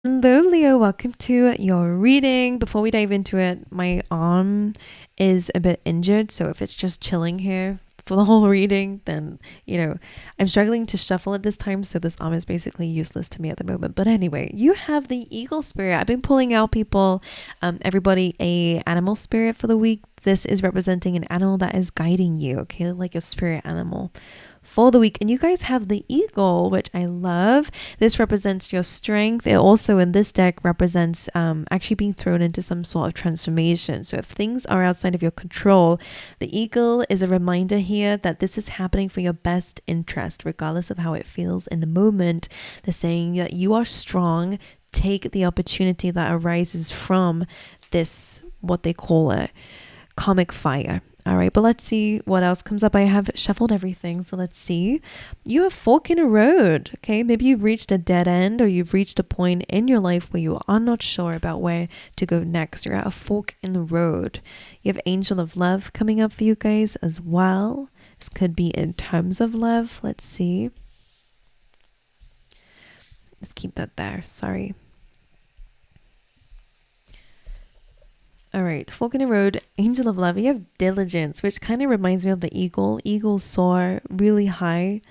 Hello, Leo. Welcome to your reading. Before we dive into it, my arm is a bit injured. So if it's just chilling here for the whole reading, then, I'm struggling to shuffle at this time. So this arm is basically useless to me at the moment. But anyway, you have the eagle spirit. I've been pulling out people, everybody, a animal spirit for the week. This is representing an animal that is guiding you, okay? Like your spirit animal for the week. And you guys have the eagle, which I love. This represents your strength. It also in this deck represents actually being thrown into some sort of transformation. So if things are outside of your control, the eagle is a reminder here that this is happening for your best interest, regardless of how it feels in the moment. They're saying that you are strong. Take the opportunity that arises from this, what they call a comic fire. All right, but let's see what else comes up. I have shuffled everything, so let's see. You have fork in a road, okay? Maybe you've reached a dead end, or you've reached a point in your life where you are not sure about where to go next. You're at a fork in the road. You have angel of love coming up for you guys as well. This could be in terms of love. Let's see. Let's keep that there. Sorry. All right, fork in the road, angel of love. You have diligence, which kind of reminds me of the eagle. Eagles soar really high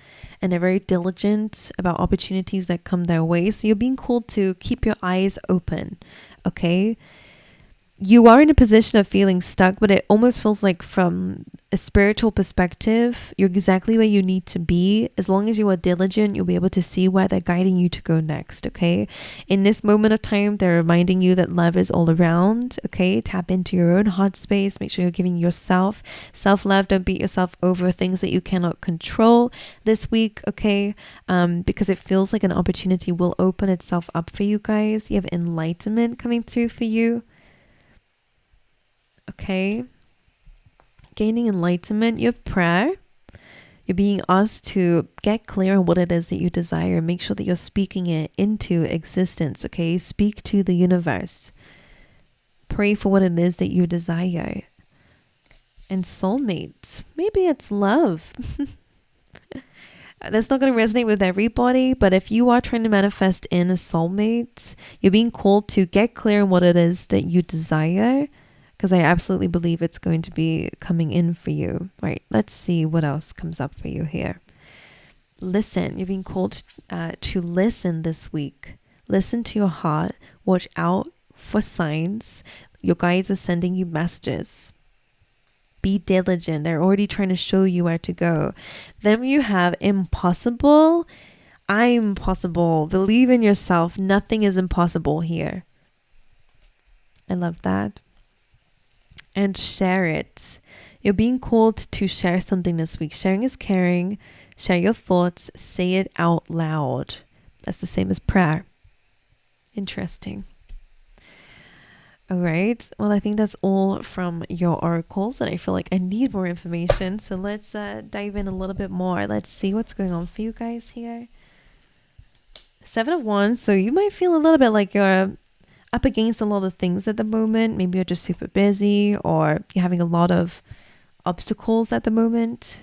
and they're very diligent about opportunities that come their way. So you're being called to keep your eyes open, okay? You are in a position of feeling stuck, but it almost feels like from a spiritual perspective, you're exactly where you need to be. As long as you are diligent, you'll be able to see where they're guiding you to go next, okay? In this moment of time, they're reminding you that love is all around, okay? Tap into your own heart space. Make sure you're giving yourself self-love. Don't beat yourself over things that you cannot control this week, okay? Because it feels like an opportunity will open itself up for you guys. You have enlightenment coming through for you. Okay, gaining enlightenment. You have prayer. You're being asked to get clear on what it is that you desire. Make sure that you're speaking it into existence. Okay, speak to the universe. Pray for what it is that you desire. And soulmates. Maybe it's love. That's not going to resonate with everybody, but if you are trying to manifest in a soulmate, you're being called to get clear on what it is that you desire, because I absolutely believe it's going to be coming in for you. Right, let's see what else comes up for you here. Listen. You're being called to listen this week. Listen to your heart. Watch out for signs. Your guides are sending you messages. Be diligent. They're already trying to show you where to go. Then you have impossible. I'm possible. Believe in yourself. Nothing is impossible here. I love that. And share it. You're being called to share something this week. Sharing is caring. Share your thoughts. Say it out loud. That's the same as prayer. Interesting. All right. Well, I think that's all from your oracles, and I feel like I need more information. So let's dive in a little bit more. Let's see what's going on for you guys here. 7 of Wands. So you might feel a little bit like you're up against a lot of things at the moment. Maybe you're just super busy, or you're having a lot of obstacles at the moment.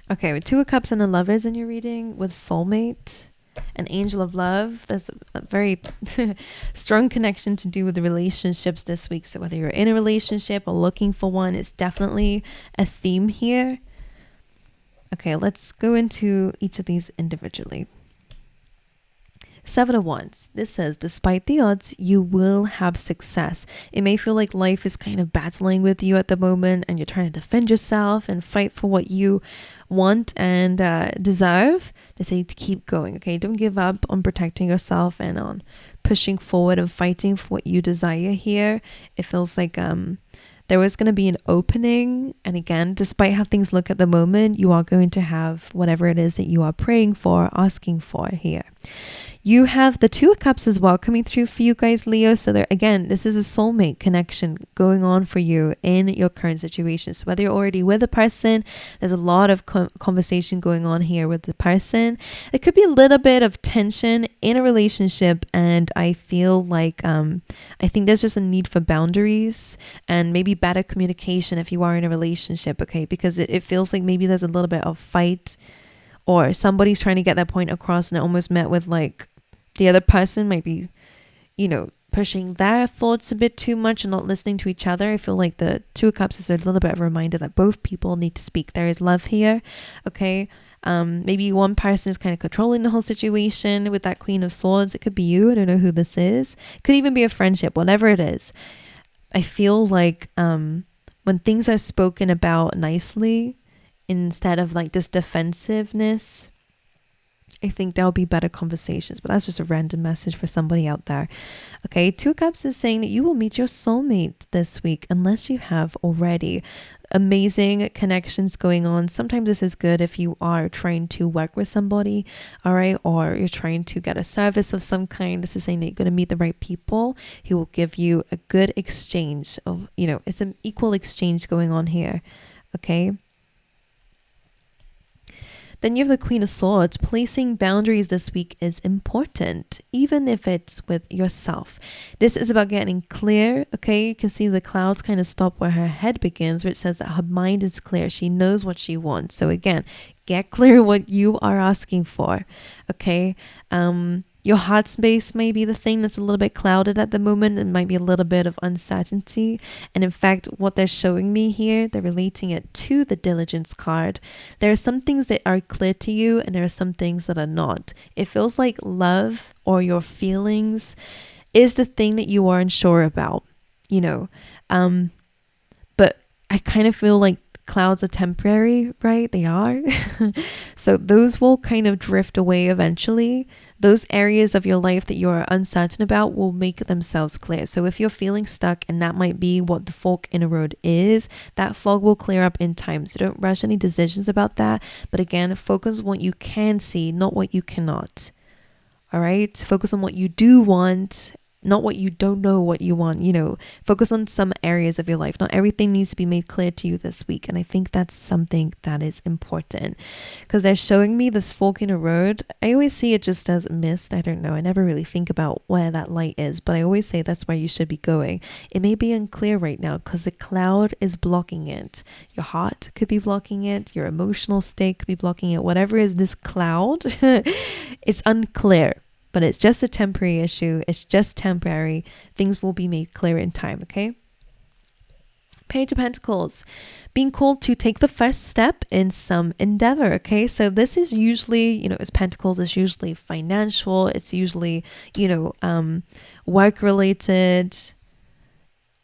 Okay, with 2 of Cups and a Lovers in your reading, with soulmate, an angel of love. There's a very strong connection to do with the relationships this week. So whether you're in a relationship or looking for one, it's definitely a theme here. Okay, let's go into each of these individually. 7 of Wands. This says, despite the odds, you will have success. It may feel like life is kind of battling with you at the moment, and you're trying to defend yourself and fight for what you want and deserve. They say to keep going, okay? Don't give up on protecting yourself and on pushing forward and fighting for what you desire here. It feels like there is going to be an opening. And again, despite how things look at the moment, you are going to have whatever it is that you are praying for, asking for here. You have the 2 of Cups as well coming through for you guys, Leo. So there, again, this is a soulmate connection going on for you in your current situation. So whether you're already with a person, there's a lot of conversation going on here with the person. It could be a little bit of tension in a relationship. And I feel like, I think there's just a need for boundaries and maybe better communication if you are in a relationship, okay? Because it feels like maybe there's a little bit of fight or somebody's trying to get their point across and it almost met with like the other person might be, you know, pushing their thoughts a bit too much and not listening to each other. I feel like the Two of Cups is a little bit of a reminder that both people need to speak. There is love here, okay? Maybe one person is kind of controlling the whole situation with that Queen of Swords. It could be you. I don't know who this is. It could even be a friendship, whatever it is. I feel like when things are spoken about nicely instead of like this defensiveness, I think there'll be better conversations. But that's just a random message for somebody out there. Okay, Two of Cups is saying that you will meet your soulmate this week unless you have already. Amazing connections going on. Sometimes this is good if you are trying to work with somebody, all right, or you're trying to get a service of some kind. This is saying that you're going to meet the right people who will give you a good exchange of, you know, it's an equal exchange going on here. Okay. Then you have the Queen of Swords. Placing boundaries this week is important, even if it's with yourself. This is about getting clear, okay? You can see the clouds kind of stop where her head begins, which says that her mind is clear. She knows what she wants. So again, get clear what you are asking for, okay? Your heart space may be the thing that's a little bit clouded at the moment. It might be a little bit of uncertainty. And in fact, what they're showing me here, they're relating it to the diligence card. There are some things that are clear to you and there are some things that are not. It feels like love or your feelings is the thing that you are unsure about, you know. But I kind of feel like clouds are temporary, right? They are. So those will kind of drift away eventually. Those areas of your life that you're uncertain about will make themselves clear. So if you're feeling stuck, and that might be what the fork in the road is, that fog will clear up in time. So don't rush any decisions about that. But again, focus on what you can see, not what you cannot. All right? Focus on what you do want, not what you don't know what you want. You know, focus on some areas of your life. Not everything needs to be made clear to you this week. And I think that's something that is important, because they're showing me this fork in a road. I always see it just as mist. I don't know. I never really think about where that light is, but I always say that's where you should be going. It may be unclear right now because the cloud is blocking it. Your heart could be blocking it. Your emotional state could be blocking it. Whatever is this cloud, it's unclear. But it's just a temporary issue. It's just temporary. Things will be made clear in time, okay? Page of Pentacles. Being called to take the first step in some endeavor, okay? So this is usually, you know, as Pentacles, it's usually financial. It's usually, you know, work-related.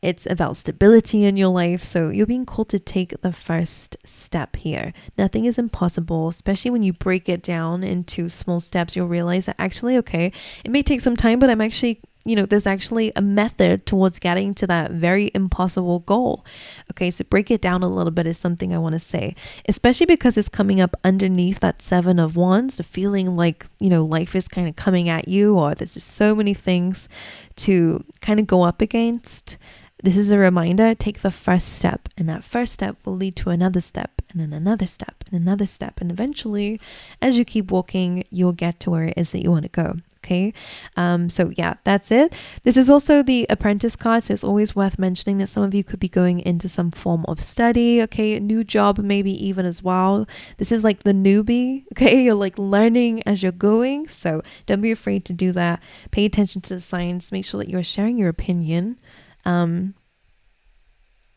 It's about stability in your life. So you're being called to take the first step here. Nothing is impossible, especially when you break it down into small steps. You'll realize that actually, okay, it may take some time, but I'm actually, you know, there's actually a method towards getting to that very impossible goal. Okay, so break it down a little bit is something I want to say, especially because it's coming up underneath that Seven of Wands, the feeling like, you know, life is kind of coming at you, or there's just so many things to kind of go up against. This is a reminder, take the first step, and that first step will lead to another step, and then another step, and another step. And eventually, as you keep walking, you'll get to where it is that you want to go. Okay. So yeah, that's it. This is also the Apprentice card. So it's always worth mentioning that some of you could be going into some form of study. Okay. A new job, maybe even as well. This is like the newbie. Okay. You're like learning as you're going. So don't be afraid to do that. Pay attention to the signs. Make sure that you're sharing your opinion.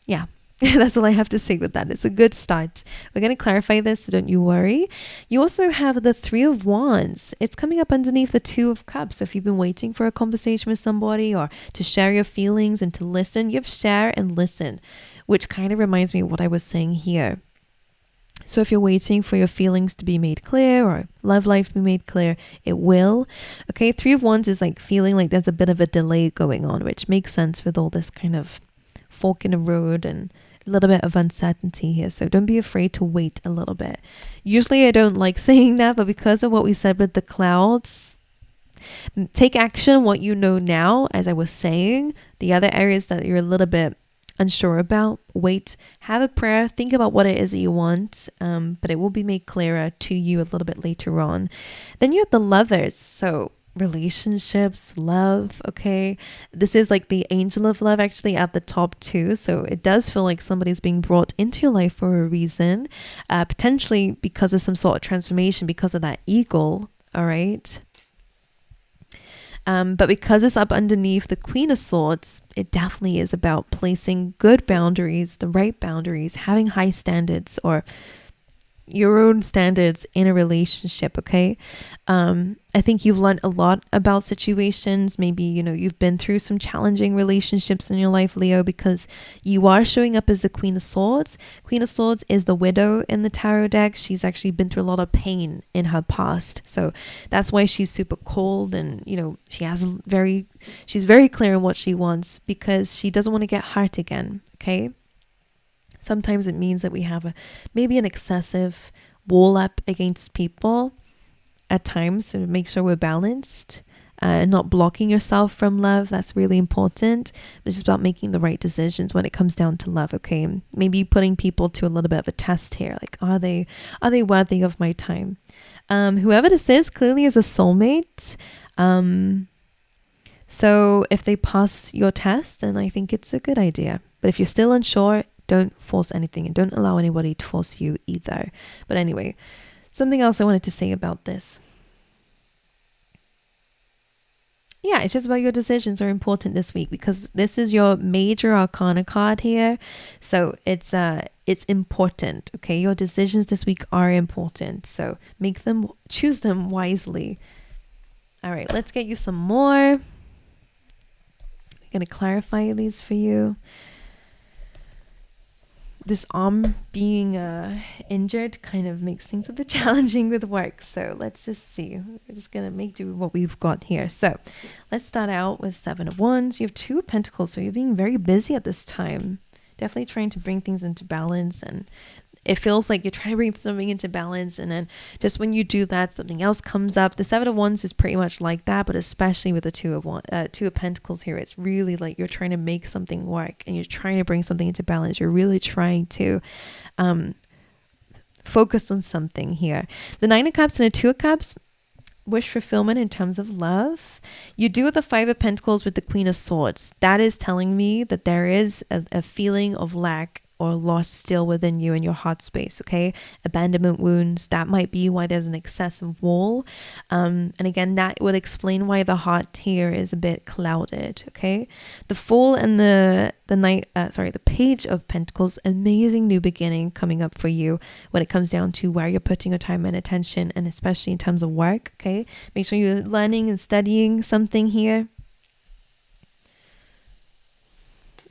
Yeah, that's all I have to say with that. It's a good start. We're going to clarify this, so don't you worry. You also have the Three of Wands. It's coming up underneath the Two of Cups. So if you've been waiting for a conversation with somebody or to share your feelings and to listen, you have share and listen, which kind of reminds me of what I was saying here. So if you're waiting for your feelings to be made clear or love life to be made clear, it will. Okay, Three of Wands is like feeling like there's a bit of a delay going on, which makes sense with all this kind of fork in the road and a little bit of uncertainty here. So don't be afraid to wait a little bit. Usually I don't like saying that, but because of what we said with the clouds, take action what you know now. As I was saying, the other areas that you're a little bit unsure about, wait, have a prayer, think about what it is that you want, but it will be made clearer to you a little bit later on. Then you have the Lovers. So relationships, love. Okay, this is like the angel of love actually at the top too, so it does feel like somebody's being brought into your life for a reason, potentially because of some sort of transformation, because of that eagle. All right. But because it's up underneath the Queen of Swords, it definitely is about placing good boundaries, the right boundaries, having high standards, or your own standards in a relationship. Okay. I think you've learned a lot about situations. Maybe, you've been through some challenging relationships in your life, Leo, because you are showing up as the Queen of Swords. Queen of Swords is the widow in the tarot deck. She's actually been through a lot of pain in her past. So that's why she's super cold, and, she's very clear on what she wants, because she doesn't want to get hurt again. Okay. Sometimes it means that we have maybe an excessive wall up against people at times, to make sure we're balanced, not blocking yourself from love. That's really important. It's just about making the right decisions when it comes down to love. Okay, maybe putting people to a little bit of a test here. Like, are they worthy of my time? Whoever this is clearly is a soulmate. So if they pass your test, then I think it's a good idea. But if you're still unsure, don't force anything, and don't allow anybody to force you either. But anyway, something else I wanted to say about this. Yeah, it's just about your decisions are important this week, because this is your major arcana card here. So it's important. Okay, your decisions this week are important. So choose them wisely. All right, let's get you some more. I'm going to clarify these for you. This arm being injured kind of makes things a bit challenging with work. So let's just see. We're just going to make do with what we've got here. So let's start out with 7 of Wands. You have 2 of Pentacles. So you're being very busy at this time. Definitely trying to bring things into balance. And it feels like you're trying to bring something into balance, and then just when you do that, something else comes up. The 7 of Wands is pretty much like that, but especially with the 2 of Pentacles here, it's really like you're trying to make something work, and you're trying to bring something into balance. You're really trying to focus on something here. The 9 of Cups and the 2 of Cups, wish fulfillment in terms of love. You do with the 5 of Pentacles with the Queen of Swords. That is telling me that there is a feeling of lack or loss still within you in your heart space. Okay, abandonment wounds, that might be why there's an excessive wall, and again, that would explain why the heart here is a bit clouded. Okay, the Fool and the Page of Pentacles, amazing new beginning coming up for you when it comes down to where you're putting your time and attention, and especially in terms of work. Okay, make sure you're learning and studying something here.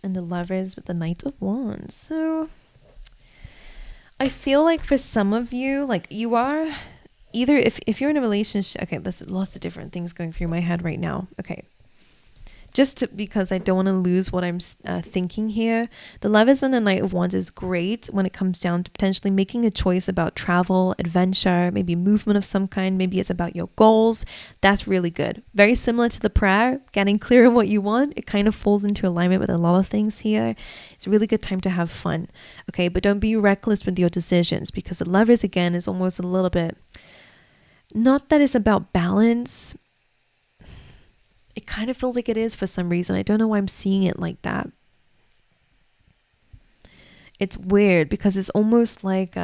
And the Lovers with the Knight of Wands. So I feel like for some of you, like you are either, if you're in a relationship, okay, there's lots of different things going through my head right now. Okay, because I don't want to lose what I'm thinking here. The Lovers and the Knight of Wands is great when it comes down to potentially making a choice about travel, adventure, maybe movement of some kind. Maybe it's about your goals. That's really good. Very similar to the prayer, getting clear on what you want. It kind of falls into alignment with a lot of things here. It's a really good time to have fun. Okay, but don't be reckless with your decisions, because the Lovers, again, is almost a little bit, not that it's about balance. It kind of feels like it is for some reason. I don't know why I'm seeing it like that. It's weird, because it's almost like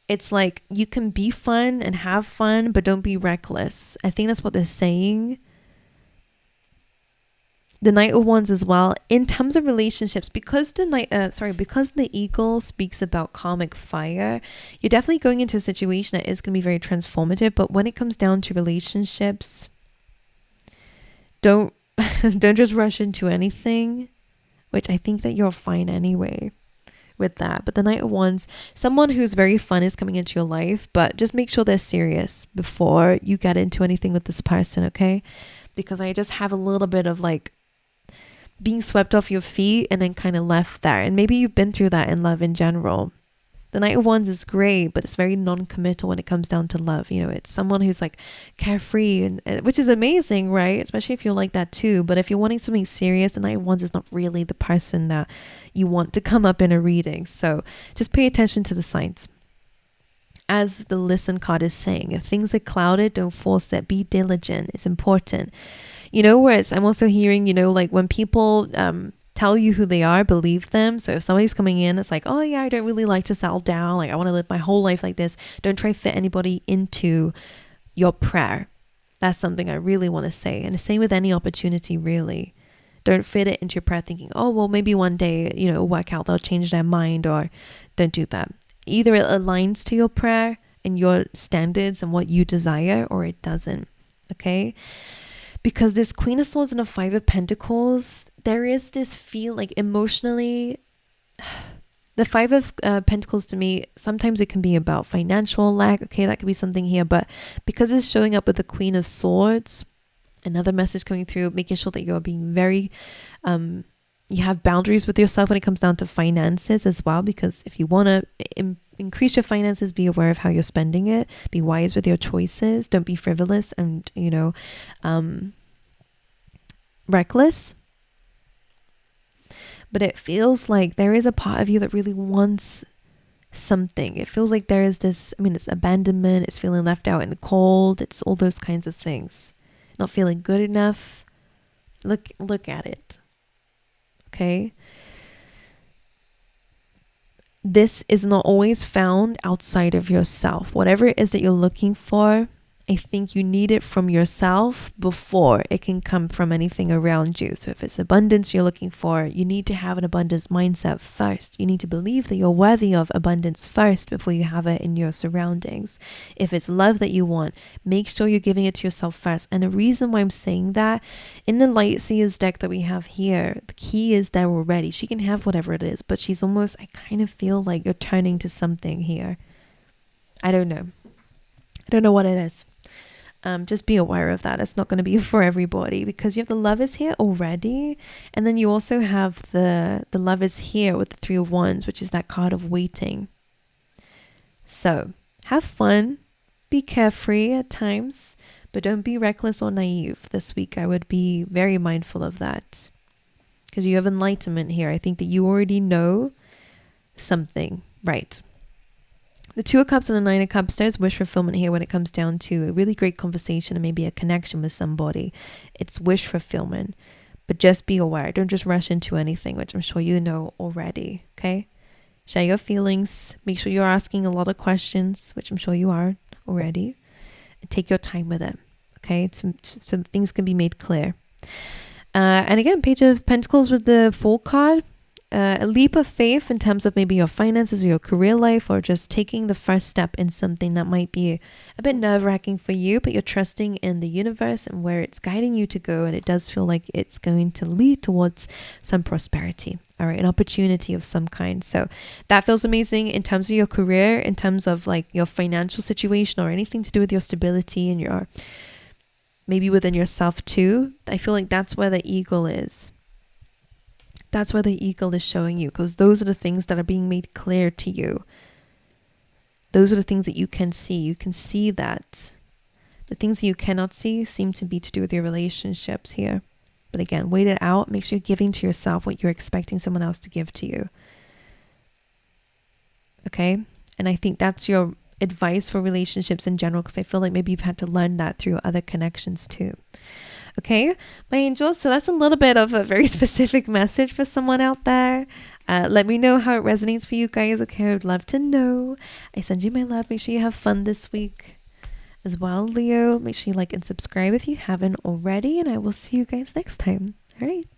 it's like you can be fun and have fun, but don't be reckless. I think that's what they're saying. The Knight of Wands as well, in terms of relationships, because the eagle speaks about karmic fire, you're definitely going into a situation that is going to be very transformative. But when it comes down to relationships, don't just rush into anything, which I think that you're fine anyway with that. But the Knight of Wands, someone who's very fun is coming into your life, but just make sure they're serious before you get into anything with this person. Okay, because I just have a little bit of like being swept off your feet and then kind of left there. And maybe you've been through that in love in general. The Knight of Wands is great, but it's very non-committal when it comes down to love. It's someone who's like carefree, and which is amazing, right? Especially if you're like that too. But if you're wanting something serious, the Knight of Wands is not really the person that you want to come up in a reading. So just pay attention to the signs. as the listen card is saying, if things are clouded, don't force it. Be diligent. It's important. Whereas I'm also hearing, like when people tell you who they are, believe them. So if somebody's coming in, it's like, oh yeah, I don't really like to settle down. Like I want to live my whole life like this. Don't try to fit anybody into your prayer. That's something I really want to say. And the same with any opportunity, really. Don't fit it into your prayer thinking, oh, well, maybe one day, it'll work out. They'll change their mind, or don't do that. Either it aligns to your prayer and your standards and what you desire, or it doesn't. Okay? Because this Queen of Swords and the Five of Pentacles, there is this feel like emotionally, the Five of Pentacles to me, sometimes it can be about financial lack. Okay, that could be something here. But because it's showing up with the Queen of Swords, another message coming through, making sure that you're being very, you have boundaries with yourself when it comes down to finances as well. Because if you want to increase your finances, be aware of how you're spending it. Be wise with your choices. Don't be frivolous and, reckless. But it feels like there is a part of you that really wants something. It feels like there is this, it's abandonment. It's feeling left out in the cold. It's all those kinds of things. Not feeling good enough. Look at it. Okay? This is not always found outside of yourself. Whatever it is that you're looking for, I think you need it from yourself before it can come from anything around you. So if it's abundance you're looking for, you need to have an abundance mindset first. You need to believe that you're worthy of abundance first before you have it in your surroundings. If it's love that you want, make sure you're giving it to yourself first. And the reason why I'm saying that, in the Light Seers deck that we have here, the key is there already. She can have whatever it is, but she's almost, I kind of feel like you're turning to something here. I don't know. I don't know what it is. Just be aware of that. It's not going to be for everybody, because you have the Lovers here already, and then you also have the Lovers here with the Three of Wands, which is that card of waiting. So have fun, be carefree at times, but don't be reckless or naive this week. I would be very mindful of that, because you have enlightenment here. I think that you already know something, right? The Two of Cups and the Nine of Cups, there's wish fulfillment here when it comes down to a really great conversation and maybe a connection with somebody. It's wish fulfillment, but just be aware. Don't just rush into anything, which I'm sure you know already, okay? Share your feelings. Make sure you're asking a lot of questions, which I'm sure you are already. And take your time with it, okay? So that things can be made clear. And again, Page of Pentacles with the Fool card. A leap of faith in terms of maybe your finances or your career life, or just taking the first step in something that might be a bit nerve-wracking for you, but you're trusting in the universe and where it's guiding you to go, and it does feel like it's going to lead towards some prosperity, all right, an opportunity of some kind. So that feels amazing in terms of your career, in terms of like your financial situation, or anything to do with your stability and your, maybe within yourself too. I feel like that's where the eagle is. That's where the eagle is showing you, because those are the things that are being made clear to you. Those are the things that you can see. You can see that. The things that you cannot see seem to be to do with your relationships here. But again, wait it out. Make sure you're giving to yourself what you're expecting someone else to give to you. Okay? And I think that's your advice for relationships in general, because I feel like maybe you've had to learn that through other connections too. Okay, my angels, so that's a little bit of a very specific message for someone out there. Let me know how it resonates for you guys. Okay, I would love to know. I send you my love. Make sure you have fun this week as well, Leo. Make sure you like and subscribe if you haven't already, and I will see you guys next time. All right.